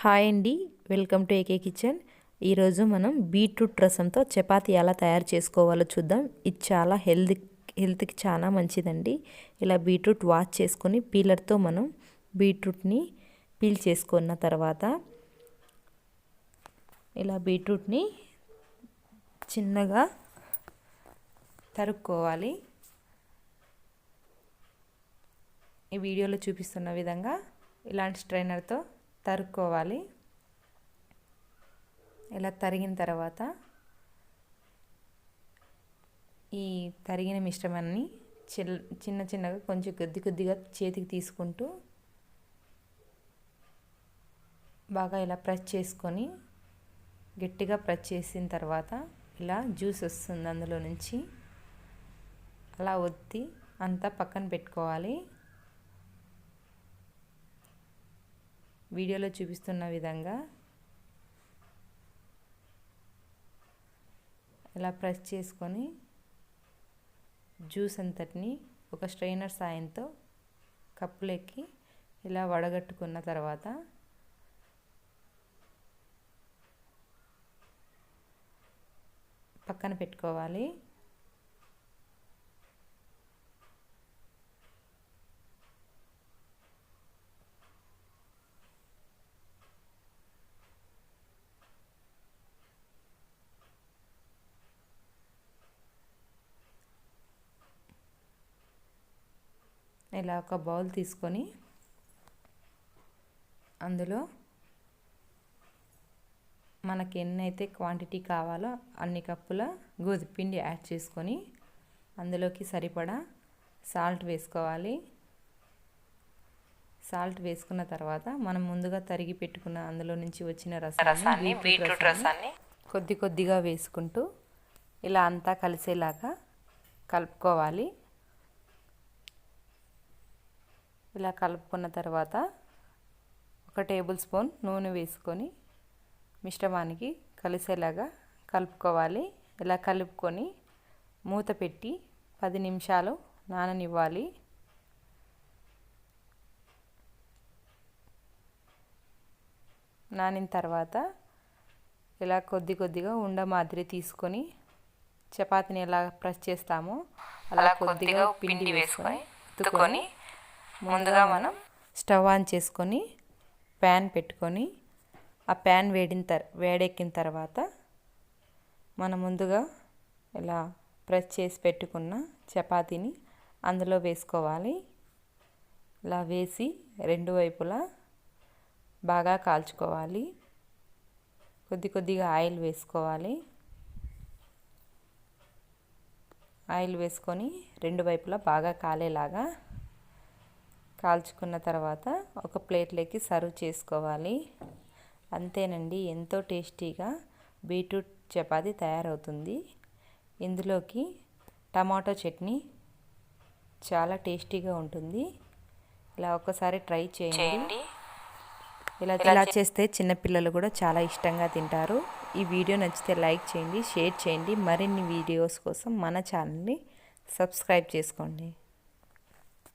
Hi అండి, welcome to AK kitchen. ఈరోజు మనం బీట్రూట్ రసంతో చపాతీ ఎలా తయారు చేసుకోవాలో చూద్దాం. ఇది చాలా హెల్త్కి చాలా మంచిదండి. ఇలా బీట్రూట్ వాష్ చేసుకొని పీలర్తో మనం బీట్రూట్ని పీల్ చేసుకున్న తర్వాత ఇలా బీట్రూట్ని చిన్నగా తరుక్కోవాలి. ఈ వీడియోలో చూపిస్తున్న విధంగా ఇలాంటి స్ట్రైనర్తో తరుక్కోవాలి. ఇలా తరిగిన తర్వాత ఈ తరిగిన మిశ్రమాన్ని చిన్న చిన్నగా కొంచెం కొద్దిగా చేతికి తీసుకుంటూ బాగా ఇలా ప్రెస్ చేసుకొని గట్టిగా ప్రెస్ చేసిన తర్వాత ఇలా జ్యూస్ వస్తుంది అందులో నుంచి. అలా ఒత్తి అంతా పక్కన పెట్టుకోవాలి. వీడియోలో చూపిస్తున్న విధంగా ఇలా ప్రెస్ చేసుకొని జ్యూస్ అంతటిని ఒక స్ట్రైనర్ సాయంతో కప్పులోకి ఇలా వడగట్టుకున్న తర్వాత పక్కన పెట్టుకోవాలి. ఇలా ఒక బౌల్ తీసుకొని అందులో మనకి ఎన్నైతే క్వాంటిటీ కావాలో అన్ని కప్పుల గోధుమ పిండి యాడ్ చేసుకొని అందులోకి సరిపడా సాల్ట్ వేసుకోవాలి. సాల్ట్ వేసుకున్న తర్వాత మనం ముందుగా తరిగి పెట్టుకున్న అందులో నుంచి వచ్చిన రసాన్ని బీట్రూట్ రసాన్ని కొద్దిగా వేసుకుంటూ ఇలా అంతా కలిసేలాగా కలుపుకోవాలి. ఇలా కలుపుకున్న తర్వాత ఒక టేబుల్ స్పూన్ నూనె వేసుకొని మిశ్రమానికి కలిసేలాగా కలుపుకోవాలి. ఇలా కలుపుకొని మూత పెట్టి 10 నిమిషాలు నాననివ్వాలి. నానిన తర్వాత ఇలా కొద్దిగా ఉండ మాదిరి తీసుకొని చపాతీని ఎలా ప్రెస్ చేస్తామో అలా కొద్దిగా పిండి వేసుకొని ఉత్తుకొని ముందుగా మనం స్టవ్ ఆన్ చేసుకొని ప్యాన్ పెట్టుకొని ఆ ప్యాన్ వేడెక్కిన తర్వాత మనం ముందుగా ఇలా ప్రెస్ చేసి పెట్టుకున్న చపాతీని అందులో వేసుకోవాలి. ఇలా వేసి రెండు వైపులా బాగా కాల్చుకోవాలి. కొద్దిగా ఆయిల్ వేసుకోవాలి. ఆయిల్ వేసుకొని రెండు వైపులా బాగా కాలేలాగా కాల్చుకున్న తర్వాత ఒక ప్లేట్లోకి సర్వ్ చేసుకోవాలి. అంతేనండి, ఎంతో టేస్టీగా బీట్రూట్ చపాతీ తయారవుతుంది. ఇందులోకి టమాటో చట్నీ చాలా టేస్టీగా ఉంటుంది. ఇలా ఒకసారి ట్రై చేయండి. ఇలా చేస్తే చిన్నపిల్లలు కూడా చాలా ఇష్టంగా తింటారు. ఈ వీడియో నచ్చితే లైక్ చేయండి, షేర్ చేయండి. మరిన్ని వీడియోస్ కోసం మన ఛానల్ని సబ్స్క్రైబ్ చేసుకోండి.